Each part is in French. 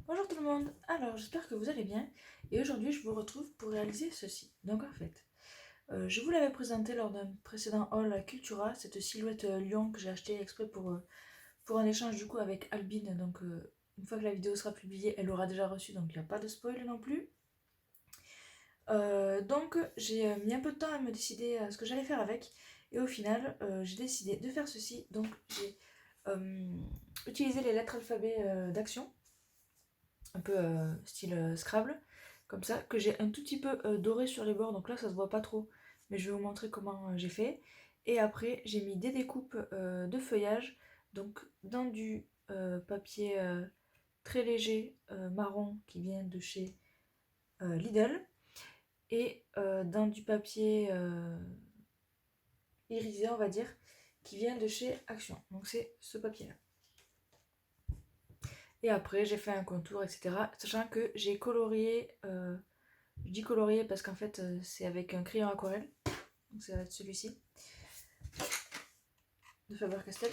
Bonjour tout le monde, alors j'espère que vous allez bien et aujourd'hui je vous retrouve pour réaliser ceci. Donc en fait, je vous l'avais présenté lors d'un précédent haul à Cultura, cette silhouette lion que j'ai acheté exprès pour un échange du coup avec Albine. Donc une fois que la vidéo sera publiée, elle l'aura déjà reçue, donc il n'y a pas de spoil non plus. Donc j'ai mis un peu de temps à me décider à ce que j'allais faire avec et au final j'ai décidé de faire ceci. Donc j'ai utilisé les lettres alphabet d'Action, un peu style Scrabble, comme ça, que j'ai un tout petit peu doré sur les bords, donc là ça se voit pas trop, mais je vais vous montrer comment j'ai fait. Et après j'ai mis des découpes de feuillage, donc dans du papier très léger marron qui vient de chez Lidl, et dans du papier irisé on va dire, qui vient de chez Action, donc c'est ce papier là. Et après j'ai fait un contour, etc. Sachant que j'ai colorié, je dis colorié parce qu'en fait c'est avec un crayon aquarelle, donc ça va être celui-ci, de Faber-Castell.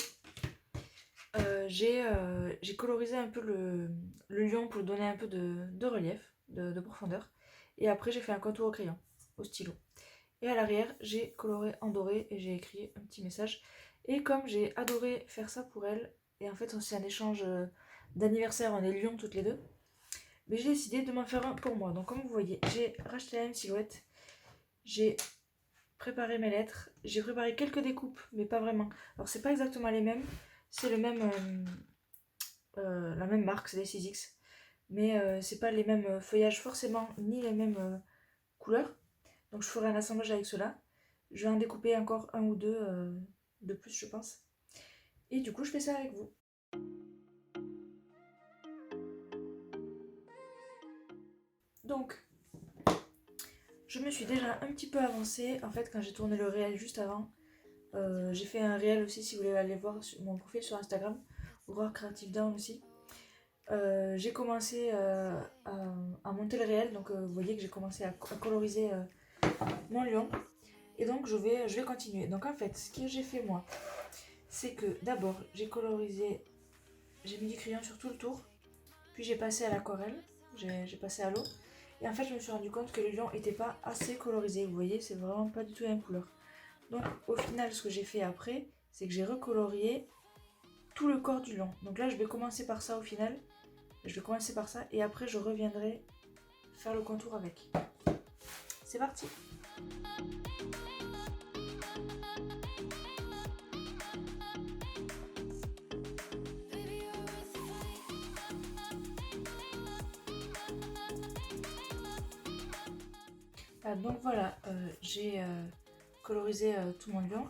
J'ai colorisé un peu le lion pour lui donner un peu de relief, de profondeur. Et après j'ai fait un contour au crayon, au stylo. Et à l'arrière j'ai coloré en doré et j'ai écrit un petit message. Et comme j'ai adoré faire ça pour elle, et en fait c'est un échange d'anniversaire, on est lions toutes les deux, mais j'ai décidé de m'en faire un pour moi. Donc comme vous voyez, j'ai racheté la même silhouette, j'ai préparé mes lettres, j'ai préparé quelques découpes, mais pas vraiment. Alors c'est pas exactement les mêmes, c'est le même, la même marque, c'est des 6X, mais c'est pas les mêmes feuillages forcément, ni les mêmes couleurs. Donc je ferai un assemblage avec cela. Je vais en découper encore un ou deux de plus, je pense. Et du coup, je fais ça avec vous. Donc, je me suis déjà un petit peu avancée. En fait, quand j'ai tourné le réel juste avant, j'ai fait un réel aussi si vous voulez aller voir sur mon profil sur Instagram, Aurore Creative Down aussi. J'ai commencé à monter le réel, donc vous voyez que j'ai commencé à coloriser mon lion. Et donc je vais continuer. Donc en fait, ce que j'ai fait moi, c'est que d'abord j'ai colorisé, j'ai mis du crayon sur tout le tour, puis j'ai passé à l'aquarelle, j'ai passé à l'eau. Et en fait, je me suis rendu compte que le lion n'était pas assez colorisé. Vous voyez, c'est vraiment pas du tout la même couleur. Donc au final, ce que j'ai fait après, c'est que j'ai recolorié tout le corps du lion. Donc là, je vais commencer par ça au final. Je vais commencer par ça et après, je reviendrai faire le contour avec. C'est parti! Donc voilà, j'ai colorisé tout mon lion.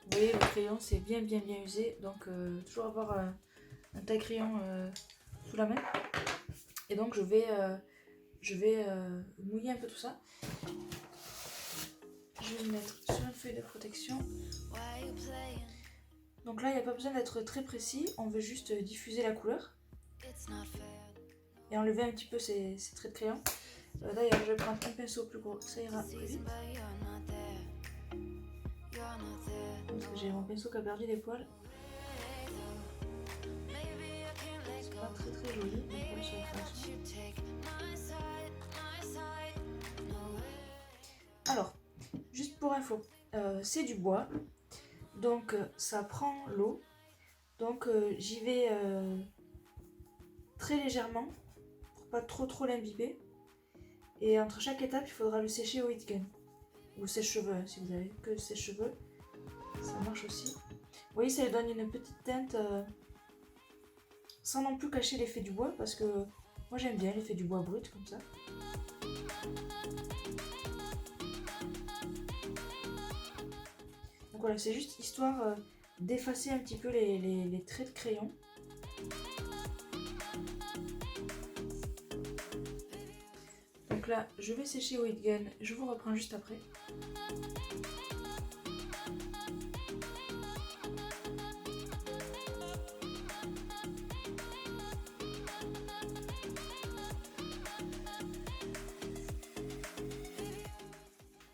Vous voyez, le crayon c'est bien usé, donc toujours avoir un taille crayon sous la main. Et donc je vais mouiller un peu tout ça. Je vais le mettre sur une feuille de protection. Donc là, il n'y a pas besoin d'être très précis, on veut juste diffuser la couleur et enlever un petit peu ces traits de crayon. D'ailleurs, je vais prendre un pinceau plus gros, ça ira plus vite. Parce que j'ai mon pinceau qui a perdu des poils. C'est pas très joli, les poils sur le pinceau. Alors, juste pour info, c'est du bois, donc ça prend l'eau, donc j'y vais très légèrement pour pas trop l'imbiber. Et entre chaque étape, il faudra le sécher au heat gun ou sèche-cheveux, hein, si vous avez que sèche-cheveux, ça marche aussi. Vous voyez, ça lui donne une petite teinte sans non plus cacher l'effet du bois, parce que moi j'aime bien l'effet du bois brut comme ça. Donc voilà, c'est juste histoire d'effacer un petit peu les traits de crayon. Donc là, je vais sécher au heat gun, je vous reprends juste après.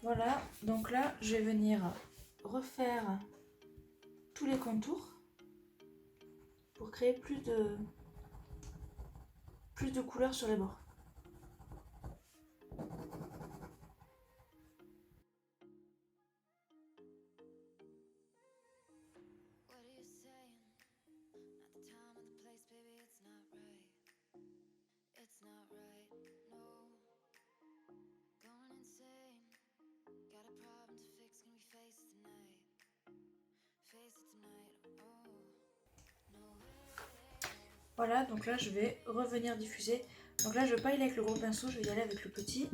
Voilà, donc là, je vais venir refaire tous les contours pour créer plus de plus de couleurs sur les bords. Voilà, donc là je vais revenir diffuser. Donc là je vais pas y aller avec le gros pinceau, je vais y aller avec le petit.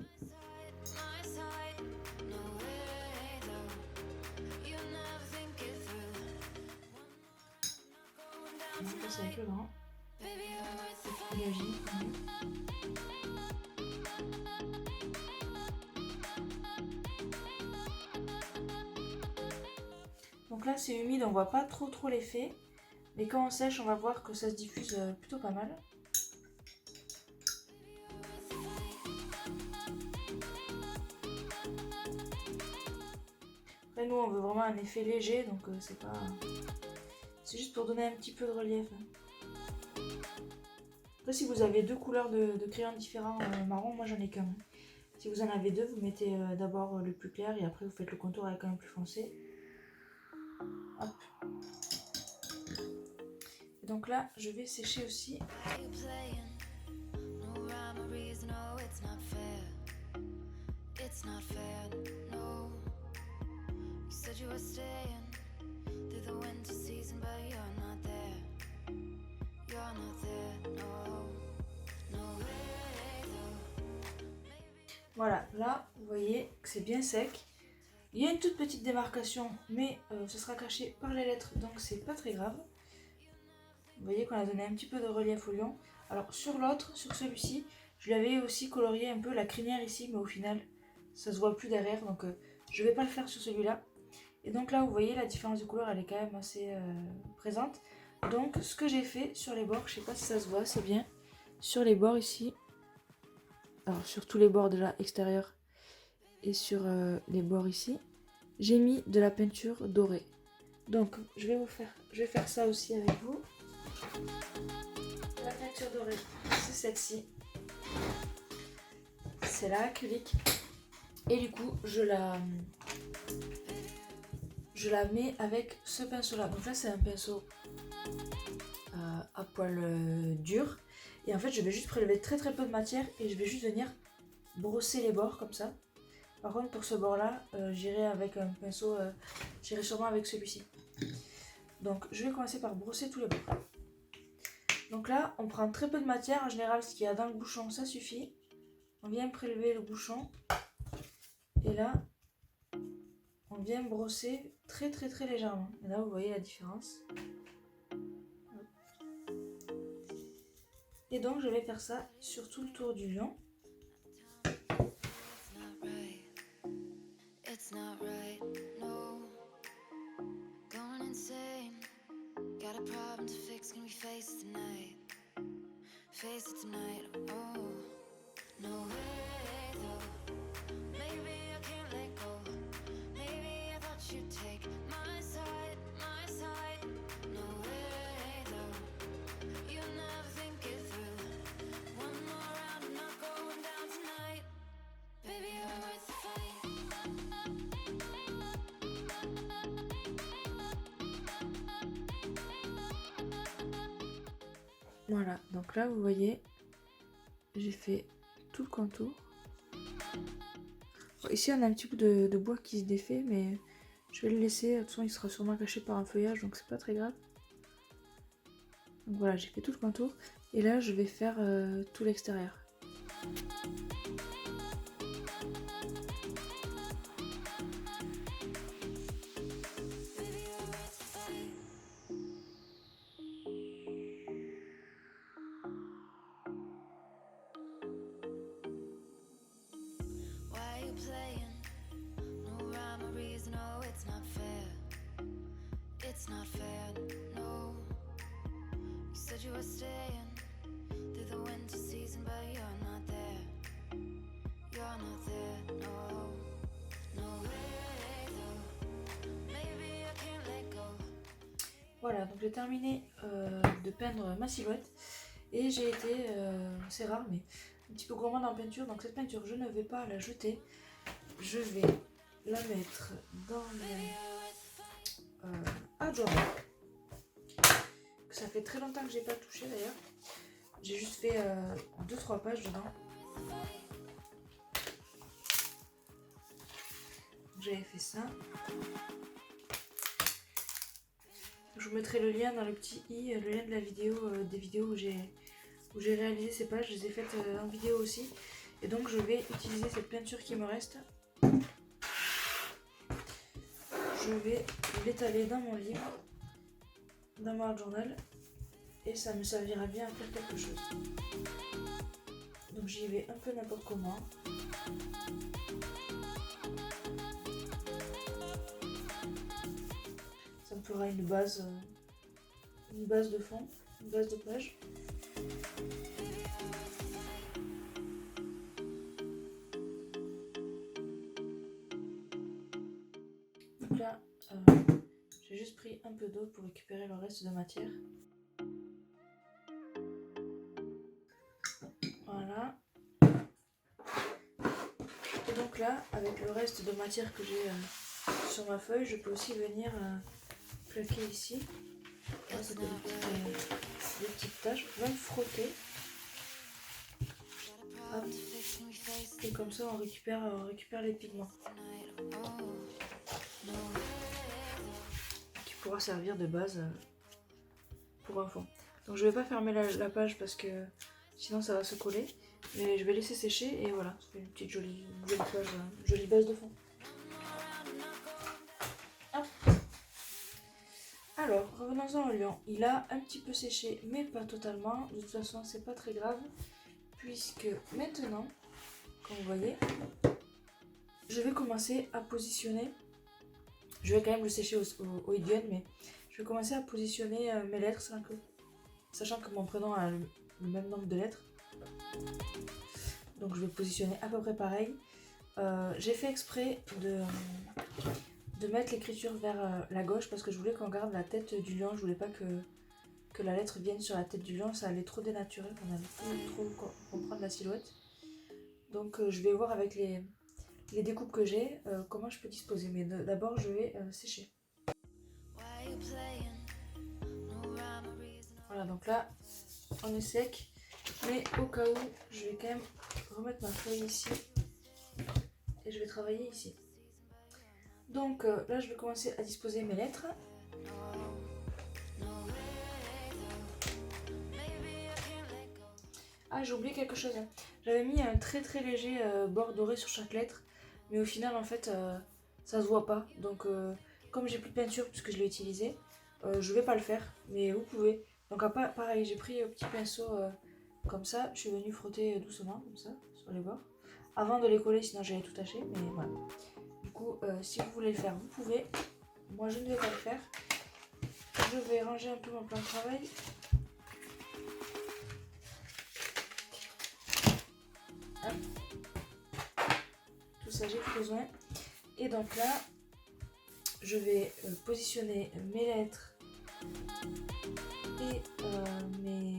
Donc là c'est avec le grand. Donc là c'est humide, on voit pas trop l'effet. Mais quand on sèche, on va voir que ça se diffuse plutôt pas mal. Après nous on veut vraiment un effet léger, donc c'est pas... C'est juste pour donner un petit peu de relief. Après si vous avez deux couleurs de crayons différents marron, moi j'en ai qu'un. Si vous en avez deux, vous mettez d'abord le plus clair et après vous faites le contour avec un plus foncé. Hop. Et donc là, je vais sécher aussi. Voilà, là, vous voyez que c'est bien sec. Il y a une toute petite démarcation, mais ce sera caché par les lettres, donc c'est pas très grave. Vous voyez qu'on a donné un petit peu de relief au lion. Alors sur l'autre, sur celui-ci, je lui avais aussi colorié un peu la crinière ici, mais au final, ça se voit plus derrière, donc je vais pas le faire sur celui-là. Et donc là, vous voyez, la différence de couleur, elle est quand même assez présente. Donc ce que j'ai fait sur les bords, je sais pas si ça se voit, c'est bien. Sur les bords ici, alors sur tous les bords déjà extérieurs et sur les bords ici, j'ai mis de la peinture dorée. Donc je vais faire ça aussi avec vous. La peinture dorée, c'est celle-ci. C'est la acrylique. Et du coup, je la mets avec ce pinceau-là. Donc là, c'est un pinceau à poil dur. Et en fait, je vais juste prélever très peu de matière et je vais juste venir brosser les bords comme ça. Par contre, pour ce bord-là, j'irai avec un pinceau, j'irai sûrement avec celui-ci. Donc, je vais commencer par brosser tous les bords. Donc là, on prend très peu de matière. En général, ce qu'il y a dans le bouchon, ça suffit. On vient prélever le bouchon. Et là, on vient brosser très légèrement. Et là, vous voyez la différence. Et donc, je vais faire ça sur tout le tour du lion. Voilà, donc là vous voyez, j'ai fait tout le contour. Bon, ici on a un petit bout de bois qui se défait, mais je vais le laisser. De toute façon il sera sûrement caché par un feuillage, donc c'est pas très grave. Donc voilà, j'ai fait tout le contour. Et là je vais faire tout l'extérieur. Voilà, donc j'ai terminé de peindre ma silhouette. Et j'ai été, c'est rare, mais un petit peu gourmande en peinture. Donc cette peinture, je ne vais pas la jeter. Je vais la mettre dans le journal. Ça fait très longtemps que j'ai pas touché d'ailleurs. J'ai juste fait 2-3 pages dedans. J'avais fait ça. Je vous mettrai le lien dans le petit i, le lien de la vidéo, des vidéos où j'ai réalisé ces pages. Je les ai faites en vidéo aussi. Et donc je vais utiliser cette peinture qui me reste. Je vais l'étaler dans mon livre, dans mon art journal. Et ça me servira bien à faire quelque chose. Donc j'y vais un peu n'importe comment. Ça me fera une base de fond, une base de page. Donc là, j'ai juste pris un peu d'eau pour récupérer le reste de matière. Voilà. Et donc là, avec le reste de matière que j'ai sur ma feuille, je peux aussi venir plaquer ici. Là, ça peut faire des petites taches. Je peux même frotter. Hop. Et comme ça, on récupère les pigments. Qui pourra servir de base pour un fond. Donc je vais pas fermer la page parce que sinon ça va se coller. Mais je vais laisser sécher et voilà, ça fait une petite jolie page, jolie base de fond. Hop. Alors, revenons-en au lion. Il a un petit peu séché, mais pas totalement. De toute façon, c'est pas très grave. Puisque maintenant, comme vous voyez, je vais commencer à positionner. Je vais quand même le sécher au idiot, mais je vais commencer à positionner mes lettres, sachant que mon prénom a le même nombre de lettres. Donc je vais positionner à peu près pareil. J'ai fait exprès de mettre l'écriture vers la gauche parce que je voulais qu'on garde la tête du lion. Je voulais pas que la lettre vienne sur la tête du lion, ça allait trop dénaturer, qu'on allait trop comprendre la silhouette. Donc je vais voir avec les découpes que j'ai comment je peux disposer. Mais d'abord je vais sécher. Voilà, donc là on est sec. Mais au cas où, je vais quand même remettre ma feuille ici. Et je vais travailler ici. Donc là je vais commencer à disposer mes lettres. Ah, j'ai oublié quelque chose. J'avais mis un très très léger bord doré sur chaque lettre. Mais au final en fait ça se voit pas. Donc comme j'ai plus de peinture puisque je l'ai utilisé, je vais pas le faire. Mais vous pouvez. Donc pareil, j'ai pris un petit pinceau comme ça. Je suis venue frotter doucement comme ça sur les bords. Avant de les coller sinon j'allais tout tacher. Mais voilà. Du coup si vous voulez le faire vous pouvez. Moi je ne vais pas le faire. Je vais ranger un peu mon plan de travail. Tout ça j'ai besoin. Et donc là je vais positionner mes lettres et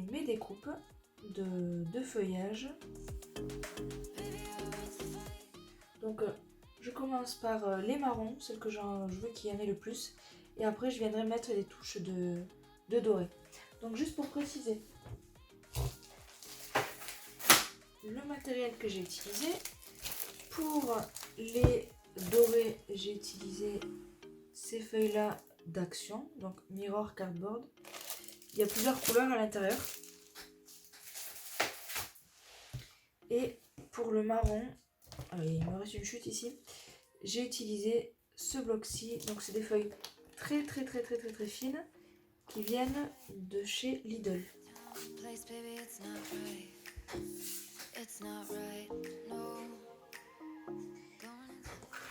mes découpes de feuillage. Donc je commence par les marrons, celles que je veux qu'il y en ait le plus. Et après je viendrai mettre des touches de doré. Donc juste pour préciser, le matériel que j'ai utilisé, pour les dorés j'ai utilisé ces feuilles là d'Action, donc Mirror Cardboard. Il y a plusieurs couleurs à l'intérieur. Et pour le marron, il me reste une chute ici, j'ai utilisé ce bloc-ci, donc c'est des feuilles très fines qui viennent de chez Lidl.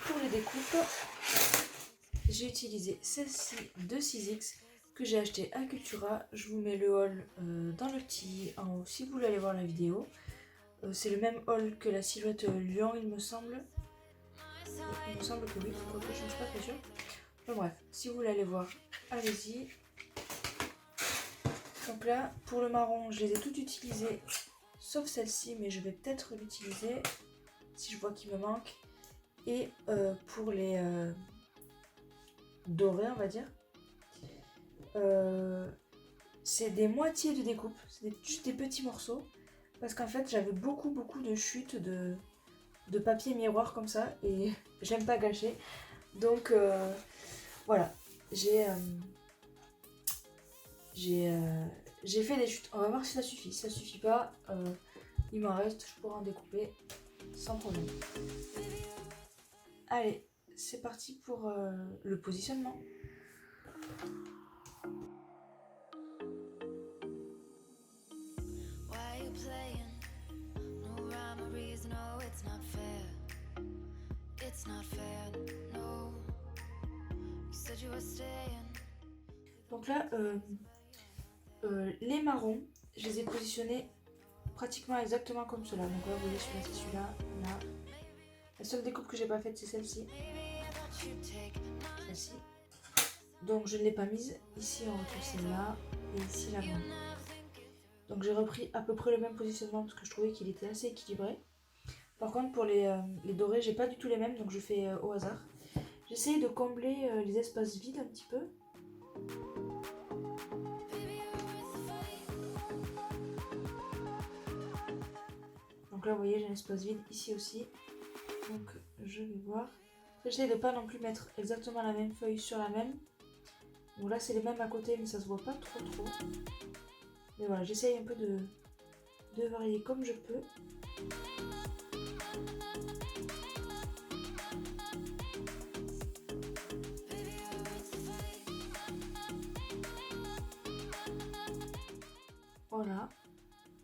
Pour les découpes, j'ai utilisé celle-ci de 6X que j'ai acheté à Cultura. Je vous mets le haul dans le petit en haut si vous voulez aller voir la vidéo. C'est le même haul que la silhouette lion, il me semble. Il me semble que oui, quoique je ne suis pas très sûre. Bon, bref, si vous voulez aller voir, allez-y. Donc là, pour le marron, je les ai toutes utilisées, sauf celle-ci, mais je vais peut-être l'utiliser si je vois qu'il me manque. Et pour les dorés, on va dire, c'est des moitiés de découpe, c'est juste des petits morceaux. Parce qu'en fait, j'avais beaucoup de chutes de papier miroir comme ça, et j'aime pas gâcher. Donc voilà, j'ai fait des chutes. On va voir si ça suffit. Si ça suffit pas, il m'en reste, je pourrais en découper sans problème. Allez, c'est parti pour le positionnement. Donc là, les marrons, je les ai positionnés pratiquement exactement comme cela. Donc là, vous voyez, celui-là, c'est celui-là, là. La seule découpe que j'ai pas faite, c'est celle-ci. Celle-ci. Donc je ne l'ai pas mise. Ici, on retrouve celle-là. Et ici, la grande. Donc j'ai repris à peu près le même positionnement parce que je trouvais qu'il était assez équilibré. Par contre, pour les dorés, j'ai pas du tout les mêmes, donc je fais au hasard. J'essaye de combler les espaces vides un petit peu. Donc là, vous voyez, j'ai un espace vide ici aussi. Donc je vais voir. J'essaie de pas non plus mettre exactement la même feuille sur la même. Donc là, c'est les mêmes à côté, mais ça se voit pas trop. Mais voilà, j'essaye un peu de varier comme je peux. Voilà.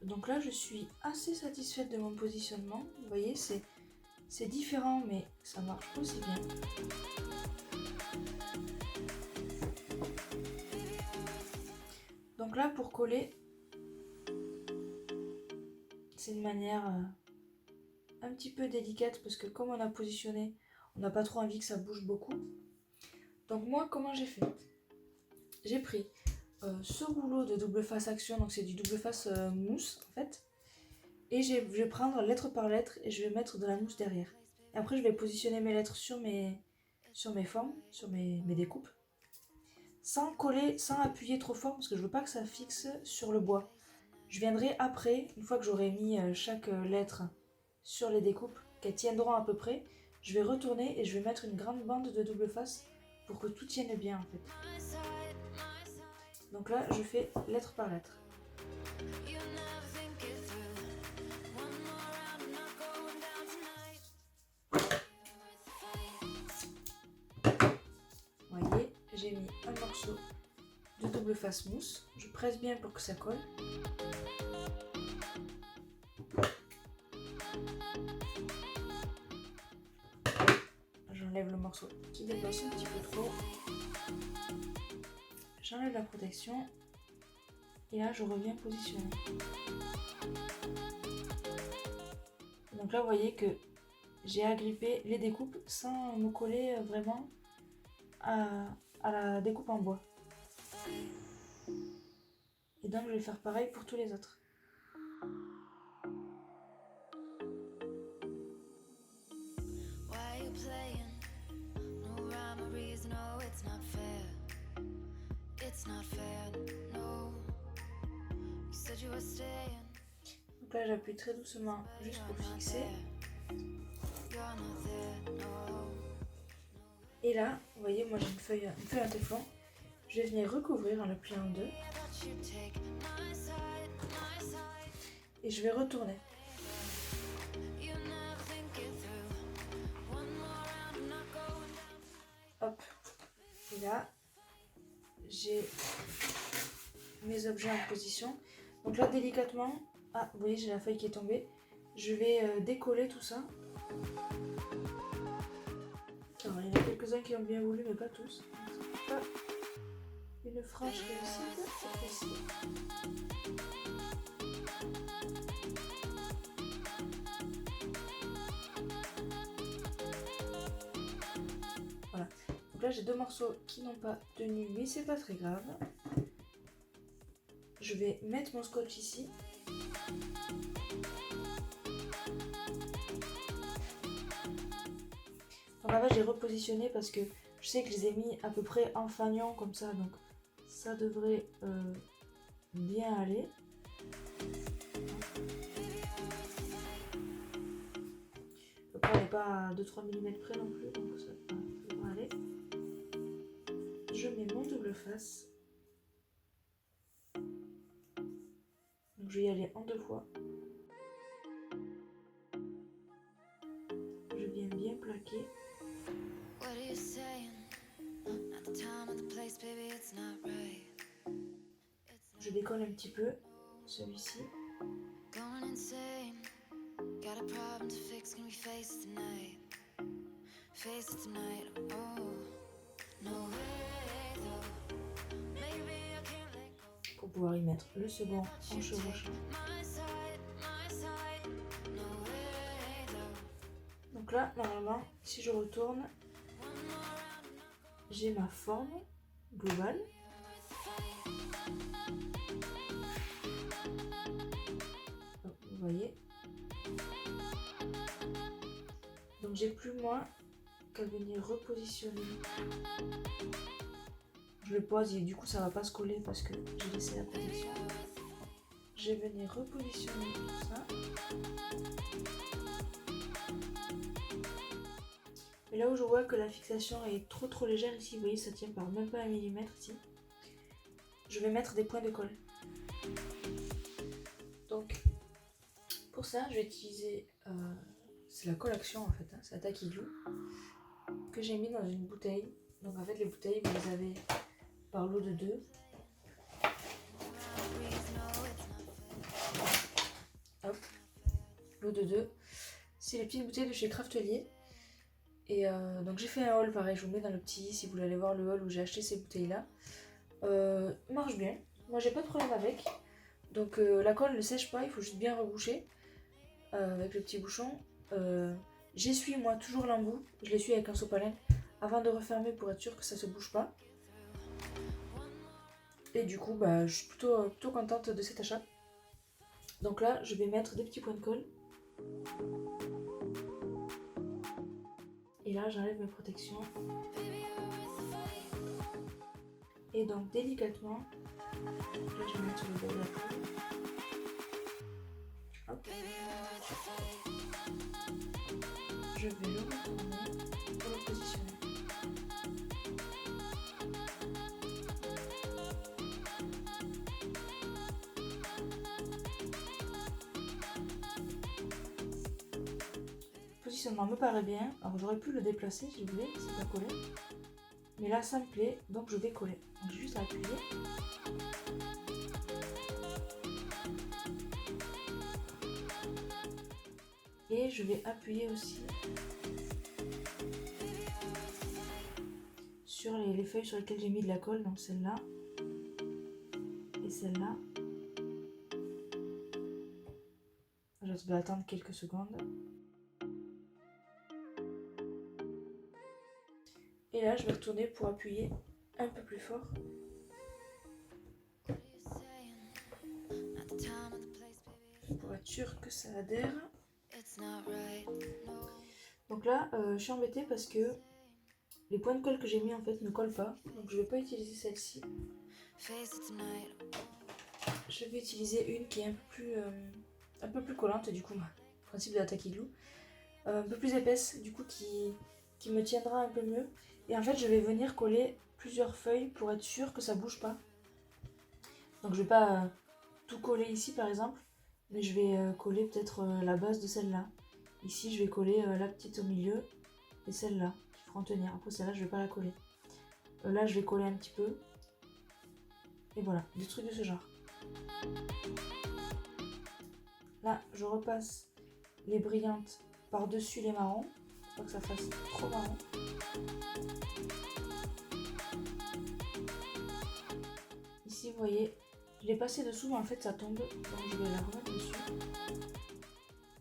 Donc là, je suis assez satisfaite de mon positionnement. Vous voyez, c'est différent, mais ça marche aussi bien. Donc là, pour coller, c'est une manière un petit peu délicate parce que comme on a positionné, on n'a pas trop envie que ça bouge beaucoup. Donc moi, comment j'ai fait? J'ai pris ce rouleau de double face action, donc c'est du double face mousse en fait. Et je vais prendre lettre par lettre et je vais mettre de la mousse derrière. Et après, je vais positionner mes lettres sur mes formes, sur mes découpes. Sans coller, sans appuyer trop fort parce que je veux pas que ça fixe sur le bois. Je viendrai après, une fois que j'aurai mis chaque lettre sur les découpes, qu'elles tiendront à peu près, je vais retourner et je vais mettre une grande bande de double face pour que tout tienne bien en fait. Donc là, je fais lettre par lettre. Vous voyez, j'ai mis un morceau de double face mousse. Je presse bien pour que ça colle. J'enlève le morceau qui dépasse un petit peu trop. J'enlève la protection. Et là, je reviens positionner. Donc là, vous voyez que j'ai agrippé les découpes sans me coller vraiment à la découpe en bois. Et donc, je vais faire pareil pour tous les autres. Donc là, j'appuie très doucement juste pour fixer. Et là, vous voyez, moi j'ai une feuille à téflon. Je vais venir recouvrir en le pliant en deux. Et je vais retourner. Hop. Et là, j'ai mes objets en position. Donc là, délicatement, ah, vous voyez, j'ai la feuille qui est tombée. Je vais décoller tout ça. Alors, il y en a quelques-uns qui ont bien voulu, mais pas tous. Pas une franche réussite, cette fois-ci. Voilà. Donc là, j'ai deux morceaux qui n'ont pas tenu, mais c'est pas très grave. je vais mettre mon scotch ici. Donc là j'ai repositionné parce que je sais que je les ai mis à peu près en fanion comme ça, donc ça devrait bien aller. Le point n'est pas à 2-3 mm près non plus, donc ça devrait aller. Je mets mon double face. Donc je vais y aller en 2 fois. Je viens bien plaquer. Je décolle un petit peu celui-ci. Pour pouvoir y mettre le second en chevauchant. Donc là, normalement, si je retourne, j'ai ma forme globale. Vous voyez. Donc j'ai plus moins qu'à venir repositionner. Je le pose et du coup ça va pas se coller parce que j'ai laissé la protection. Je vais venir repositionner tout ça. Et là où je vois que la fixation est trop légère ici, vous voyez ça tient par même pas 1 mm ici. Je vais mettre des points de colle. Donc pour ça je vais utiliser, c'est la colle action en fait, hein, c'est la Tacky Glue que j'ai mis dans une bouteille. Donc en fait les bouteilles vous les avez par lot de 2. Hop, lot de 2. C'est les petites bouteilles de chez Craftelier. Et donc j'ai fait un haul pareil, je vous mets dans le petit si vous voulez aller voir le haul où j'ai acheté ces bouteilles là. Marche bien, moi j'ai pas de problème avec. Donc la colle ne sèche pas, il faut juste bien reboucher avec le petit bouchon. J'essuie moi toujours l'embout, je l'essuie avec un sopalin avant de refermer pour être sûr que ça se bouge pas. Et du coup bah, je suis plutôt contente de cet achat. Donc là je vais mettre des petits points de colle. Et là j'enlève mes protections. Et donc délicatement, là je vais mettre sur le bord de la colle. Hop. Je vais le retourner pour le positionner. Le positionnement me paraît bien. Alors j'aurais pu le déplacer si vous voulez, c'est pas collé. Mais là ça me plaît, donc je vais coller. Donc j'ai juste à appuyer. Et je vais appuyer aussi sur les feuilles sur lesquelles j'ai mis de la colle, donc celle-là et celle-là. Je vais attendre quelques secondes. Et là je vais retourner pour appuyer un peu plus fort. Pour être sûr que ça adhère. Donc là je suis embêtée parce que les points de colle que j'ai mis en fait ne collent pas. Donc je ne vais pas utiliser celle-ci. Je vais utiliser une qui est un peu plus collante du coup, principe de la Tacky Glue. Un peu plus épaisse du coup qui me tiendra un peu mieux. Et en fait je vais venir coller plusieurs feuilles pour être sûr que ça bouge pas. Donc je vais pas tout coller ici par exemple, mais je vais coller peut-être la base de celle-là. Ici je vais coller la petite au milieu et celle-là qui feront tenir. Après celle-là je vais pas la coller. Là je vais coller un petit peu. Et voilà, des trucs de ce genre. Là je repasse les brillantes par-dessus les marrons. Faut pas que ça fasse trop marron. Ici vous voyez, je l'ai passé dessous mais en fait ça tombe. Donc je vais la remettre dessus.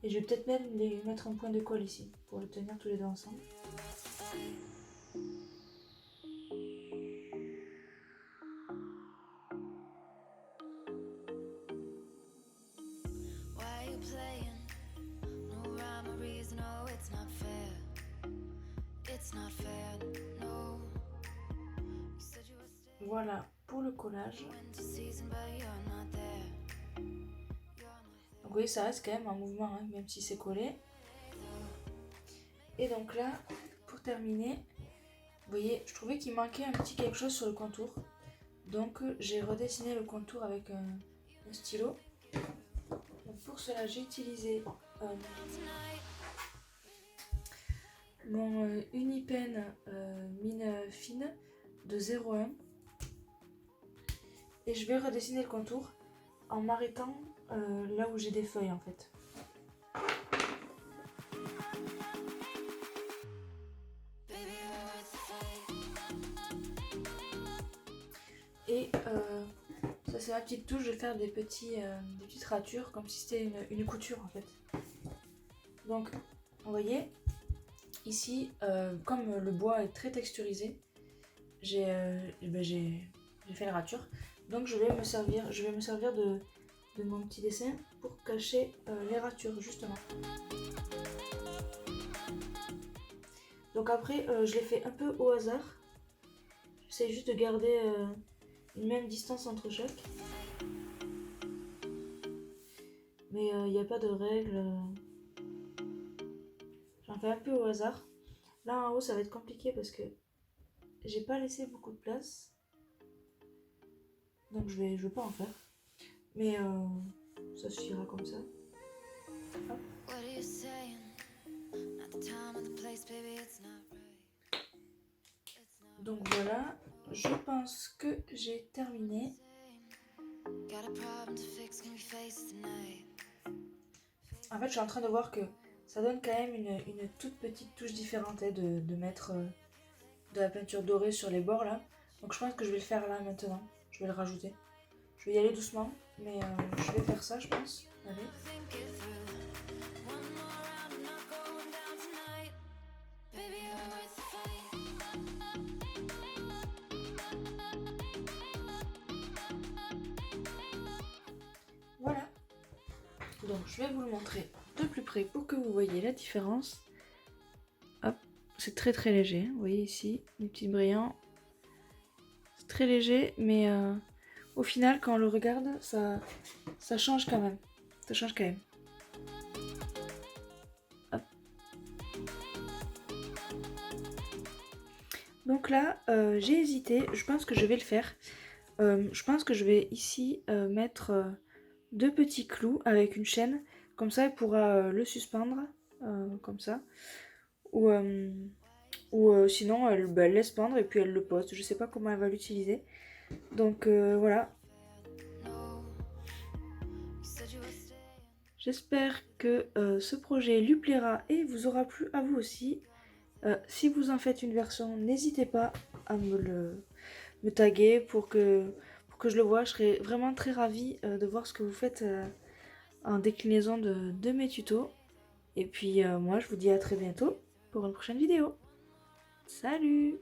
Et je vais peut-être même les mettre un point de colle ici pour les tenir tous les deux ensemble. Voilà pour le collage. Donc vous voyez, ça reste quand même un mouvement, hein, même si c'est collé. Et donc là, pour terminer, vous voyez, je trouvais qu'il manquait un petit quelque chose sur le contour. Donc j'ai redessiné le contour avec un stylo. Donc pour cela, j'ai utilisé mon Unipen mine fine de 0,1. Et je vais redessiner le contour en m'arrêtant là où j'ai des feuilles en fait. Et ça c'est ma petite touche, je vais faire des petites ratures comme si c'était une couture en fait. Donc vous voyez ici comme le bois est très texturisé, j'ai fait la rature. Donc je vais me servir de mon petit dessin pour cacher les ratures justement. Donc après je l'ai fait un peu au hasard. J'essaie juste de garder une même distance entre chaque. Mais il n'y a pas de règle. J'en fais un peu au hasard. Là en haut ça va être compliqué parce que j'ai pas laissé beaucoup de place. Donc je vais pas en faire. Mais ça suffira comme ça. Hop. Donc voilà, je pense que j'ai terminé. En fait, je suis en train de voir que ça donne quand même une toute petite touche différente hein, de mettre de la peinture dorée sur les bords là. Donc je pense que je vais le faire là maintenant. Je vais le rajouter. Je vais y aller doucement, mais je vais faire ça je pense. Allez. Voilà. Donc je vais vous le montrer de plus près pour que vous voyez la différence. Hop, c'est très très léger. Vous voyez ici, les petits brillants. C'est très léger, mais au final, quand on le regarde, ça change quand même. Ça change quand même. Hop. Donc là, j'ai hésité. Je pense que je vais le faire. Je pense que je vais ici mettre 2 petits clous avec une chaîne. Comme ça, elle pourra le suspendre. Comme ça. Ou sinon, elle laisse pendre et puis elle le pose. Je sais pas comment elle va l'utiliser. Donc voilà. J'espère que ce projet lui plaira et vous aura plu à vous aussi. Si vous en faites une version, n'hésitez pas à me taguer pour que je le voie. Je serais vraiment très ravie de voir ce que vous faites en déclinaison de mes tutos. Et puis moi, je vous dis à très bientôt pour une prochaine vidéo. Salut!